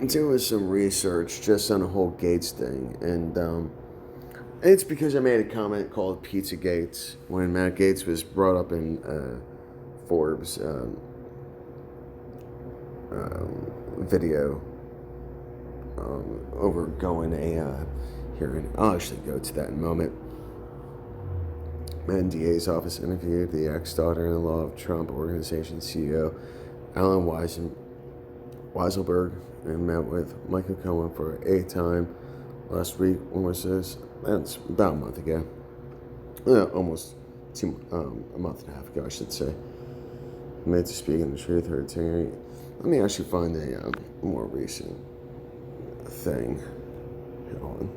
doing some research just on the whole Gates thing, and it's because I made a comment called Pizza Gates when Matt Gates was brought up in Forbes video over going a hearing. I'll actually go to that in a moment. And DA's office interviewed the ex-daughter-in-law of Trump Organization CEO Alan Weiselberg and met with Michael Cohen for a time last week. When was this? That's about a month ago. Almost a month and a half ago, I should say. Made to speak in the truth, her attorney. Let me actually find a more recent thing. Hold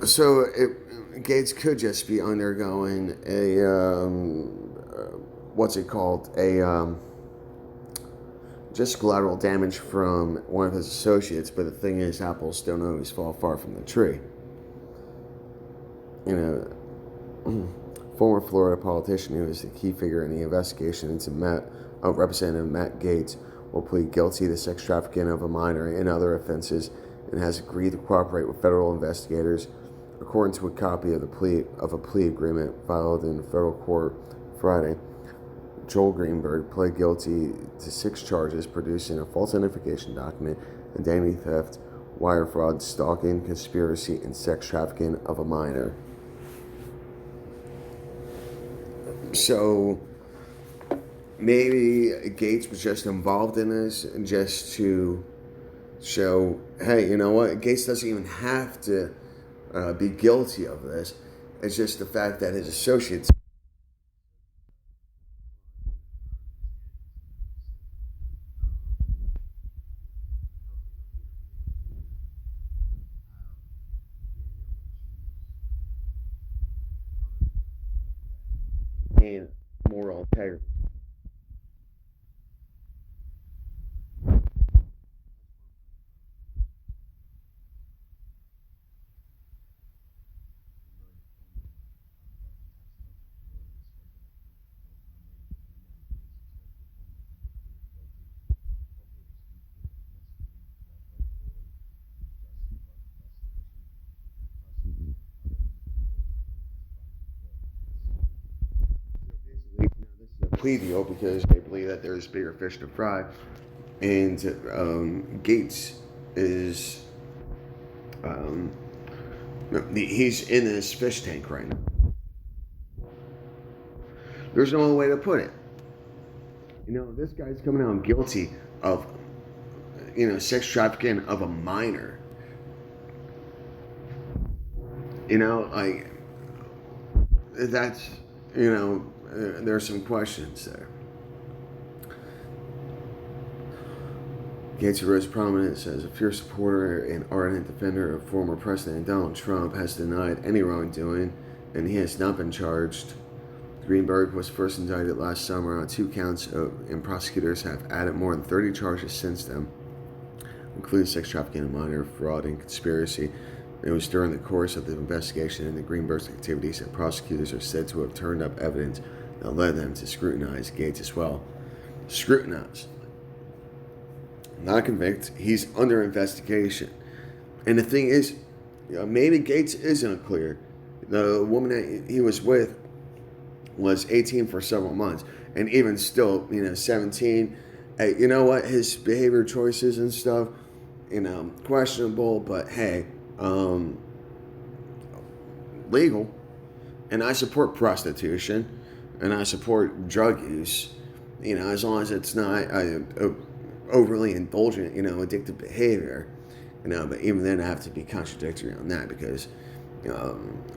on. So Gates could just be undergoing a what's it called? Just collateral damage from one of his associates. But the thing is, apples don't always fall far from the tree. You know, former Florida politician who is the key figure in the investigation into Representative Matt Gaetz will plead guilty to sex trafficking of a minor and other offenses and has agreed to cooperate with federal investigators, according to a copy of a plea agreement filed in federal court Friday. Joel Greenberg pled guilty to 6 charges: producing a false identification document, identity theft, wire fraud, stalking, conspiracy, and sex trafficking of a minor. So maybe Gates was just involved in this just to show, hey, you know what? Gates doesn't even have to be guilty of this. It's just the fact that his associates and moral integrity. This is a plea deal because they believe that there's bigger fish to fry, and Gates is um, he's in this fish tank right now. There's no other way to put it. You know, this guy's coming out guilty of sex trafficking of a minor. You know, like that's there's some questions there. Gates rose prominence as a fierce supporter and ardent defender of former President Donald Trump, has denied any wrongdoing, and he has not been charged. Greenberg was first indicted last summer on 2 counts, and prosecutors have added more than 30 charges since then, including sex trafficking, minor fraud, and conspiracy. It was during the course of the investigation into Greenberg's activities that prosecutors are said to have turned up evidence that led them to scrutinize Gates as well. Scrutinize. Not convict. He's under investigation. And the thing is, maybe Gates isn't clear. The woman that he was with was 18 for several months. And even still, 17. Hey, you know what? His behavior choices and stuff, questionable, but hey, legal. And I support prostitution, and I support drug use, as long as it's not overly indulgent, addictive behavior, but even then I have to be contradictory on that because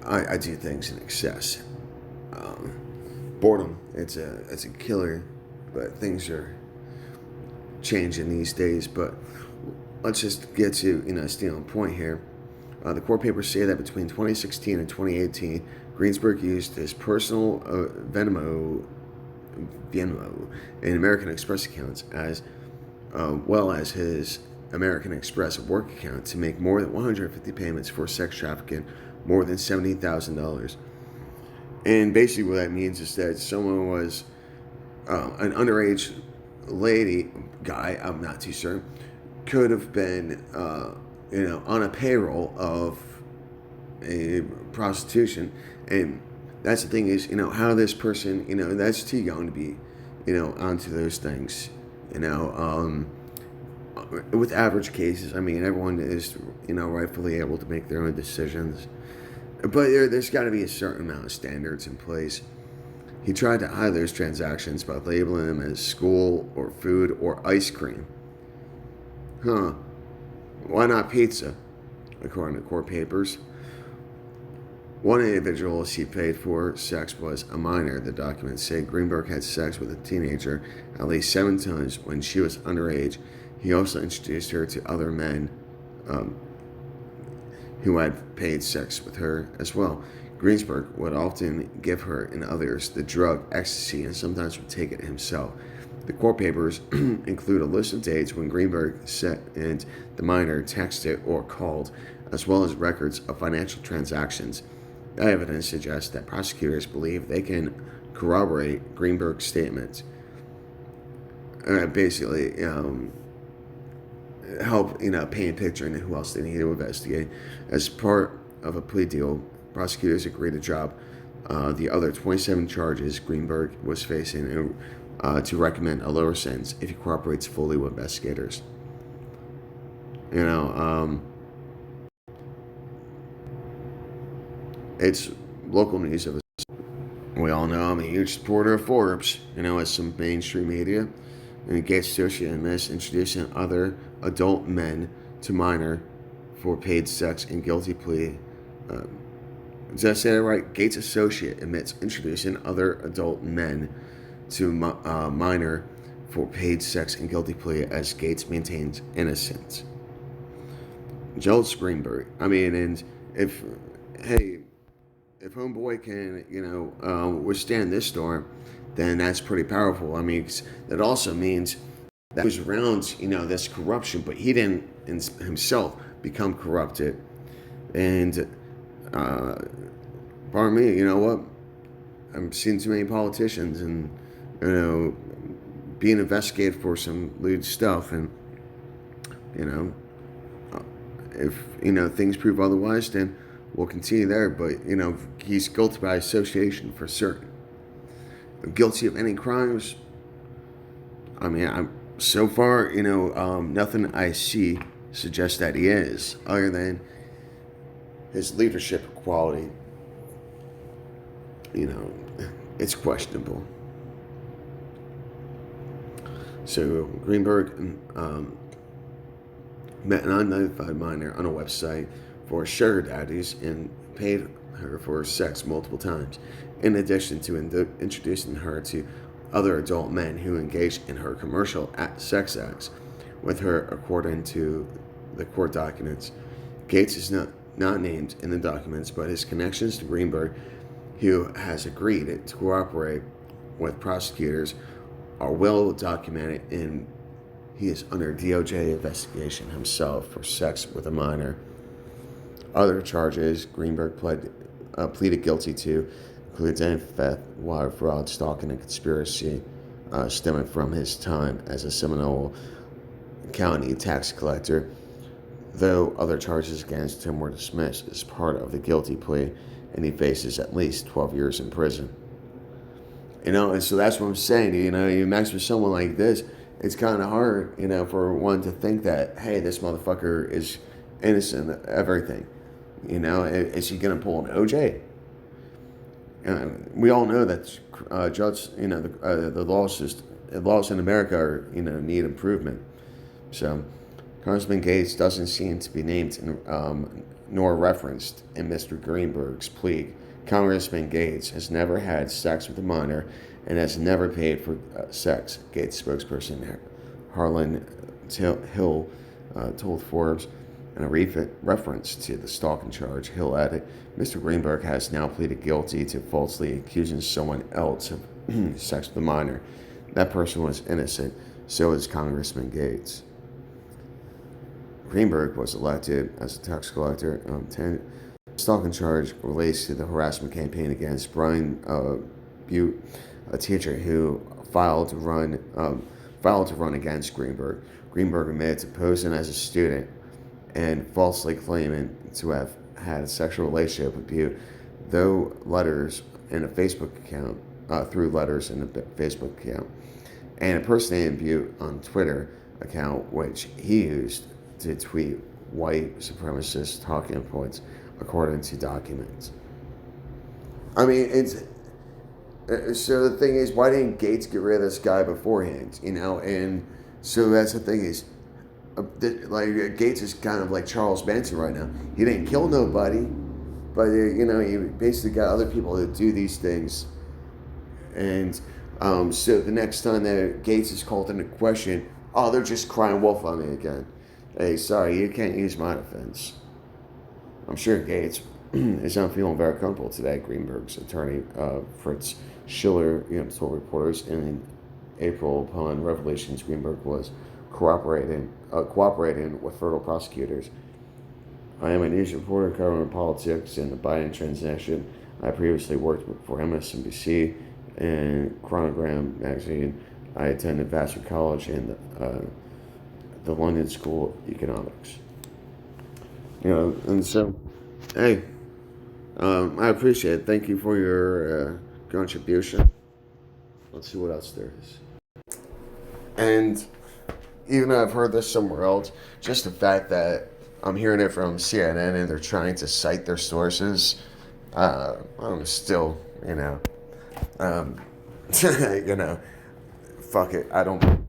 I do things in excess. Boredom, it's a killer, but things are changing these days. But let's just get to, stay on point here. The court papers say that between 2016 and 2018, Greensburg used his personal Venmo and American Express accounts as well as his American Express work account to make more than 150 payments for sex trafficking, more than $70,000. And basically what that means is that someone was an underage lady guy, I'm not too certain, could have been, on a payroll of a prostitution. And that's the thing is, how this person, that's too young to be, onto those things. With average cases, I mean, everyone is, rightfully able to make their own decisions. But there's got to be a certain amount of standards in place. He tried to hide those transactions by labeling them as school or food or ice cream. Huh. Why not pizza? According to court papers. One individual he paid for sex was a minor. The documents say Greenberg had sex with a teenager at least 7 times when she was underage. He also introduced her to other men who had paid sex with her as well. Greensburg would often give her and others the drug ecstasy and sometimes would take it himself. The court papers include a list of dates when Greenberg and the minor texted or called, as well as records of financial transactions. That evidence suggests that prosecutors believe they can corroborate Greenberg's statements. Basically, help paint a picture into who else they need to investigate. As part of a plea deal, prosecutors agreed to drop the other 27 charges Greenberg was facing to recommend a lower sentence if he cooperates fully with investigators. It's local news of. We all know I'm a huge supporter of Forbes, as some mainstream media. And Gaetz associate admits introducing other adult men to minor for paid sex and guilty plea. Did I say that right? Gaetz associate admits introducing other adult men to minor for paid sex and guilty plea as Gaetz maintains innocence. Joel Greenberg. I mean, and if homeboy can, withstand this storm, then that's pretty powerful. I mean, that also means that he was around, this corruption, but he didn't himself become corrupted. And, pardon me, you know what? I'm seeing too many politicians and, being investigated for some lewd stuff. And, if, things prove otherwise, then we'll continue there. But, he's guilty by association for certain. Guilty of any crimes? I mean, so far, nothing I see suggests that he is, other than his leadership quality. It's questionable. So Greenberg met an unidentified minor on a website for sugar daddies and paid her for sex multiple times, in addition to introducing her to other adult men who engaged in her commercial sex acts with her, according to the court documents. Gaetz is not named in the documents, but his connections to Greenberg, who has agreed to cooperate with prosecutors, are well documented, and he is under DOJ investigation himself for sex with a minor. Other charges Greenberg pleaded guilty to include identity theft, wire fraud, stalking, and conspiracy stemming from his time as a Seminole County tax collector, though other charges against him were dismissed as part of the guilty plea, and he faces at least 12 years in prison. And so that's what I'm saying. You mess with someone like this, it's kind of hard, for one to think that, hey, this motherfucker is innocent of everything. Is he going to pull an OJ? We all know that judges, the laws in America are, need improvement. So, Congressman Gaetz doesn't seem to be named nor referenced in Mr. Greenberg's plea. Congressman Gaetz has never had sex with a minor and has never paid for sex, Gaetz spokesperson Harlan Hill told Forbes. In a reference to the stalking charge, Hill added, Mr. Greenberg has now pleaded guilty to falsely accusing someone else of sex with a minor. That person was innocent, so is Congressman Gaetz. Greenberg was elected as a tax collector. The stalking charge relates to the harassment campaign against Brian Butte, a teacher who filed to run filed to run against Greenberg. Greenberg admitted to posing as a student and falsely claiming to have had a sexual relationship with Butte, though letters in a Facebook account, through letters in a Facebook account, and impersonating Butte on Twitter account, which he used to tweet white supremacist talking points, according to documents. I mean, it's so the thing is, why didn't Gaetz get rid of this guy beforehand? And so that's the thing is, like Gaetz is kind of like Charles Manson right now. He didn't kill nobody, but he basically got other people to do these things. And so the next time that Gaetz is called into question, oh, they're just crying wolf on me again. Hey, sorry, you can't use my defense. I'm sure Gaetz is not feeling very comfortable today. Greenberg's attorney, Fritz Schiller, told reporters in April upon revelations Greenberg was cooperating with federal prosecutors. I am a news reporter covering politics and the Biden transaction. I previously worked for MSNBC and Chronogram magazine. I attended Vassar College and the London School of Economics. And so, hey, I appreciate it. Thank you for your contribution. Let's see what else there is. And even though I've heard this somewhere else, just the fact that I'm hearing it from CNN and they're trying to cite their sources, I'm still, fuck it. I don't.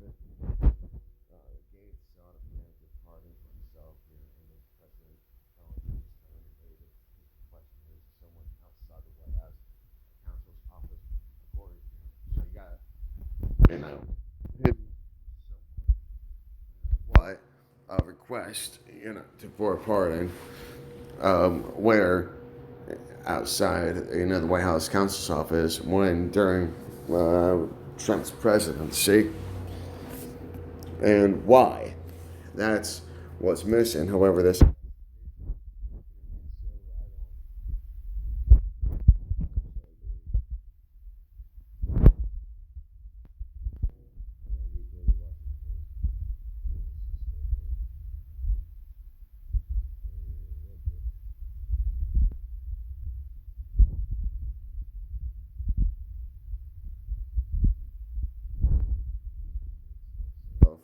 What a request, for a pardon, where outside, the White House counsel's office when during Trump's presidency, and why? That's what's missing. However, this.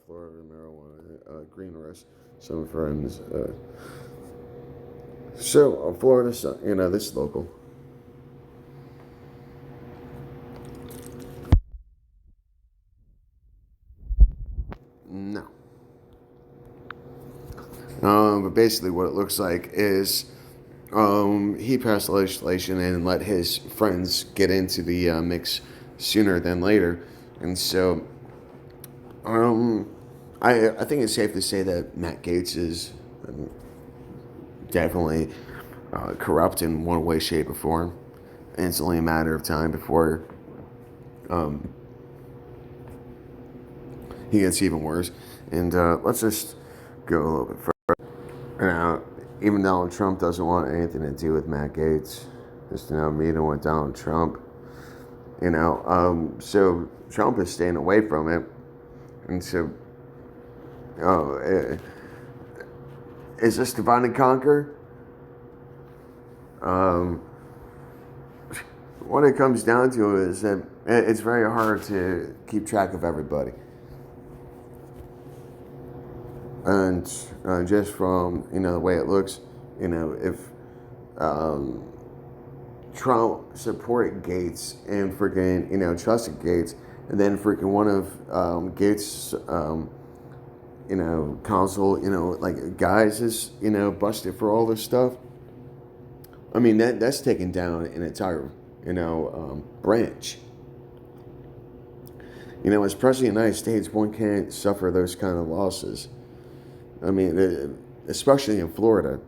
Florida marijuana, green risk, some friends. So, Florida, this is local. No. But basically, what it looks like is he passed legislation and let his friends get into the mix sooner than later. And so, I think it's safe to say that Matt Gaetz is definitely corrupt in one way, shape, or form. And it's only a matter of time before he gets even worse. And let's just go a little bit further. Now, even Donald Trump doesn't want anything to do with Matt Gaetz. Just meeting with Donald Trump. So Trump is staying away from it. And so, is this divide and conquer? What it comes down to is that it's very hard to keep track of everybody. And just from, the way it looks, if Trump supported Gaetz and freaking, trusted Gaetz, and then freaking one of Gaetz, counsel, like guys is, busted for all this stuff. I mean, that's taken down an entire, branch. As president of the United States, one can't suffer those kind of losses. I mean, especially in Florida.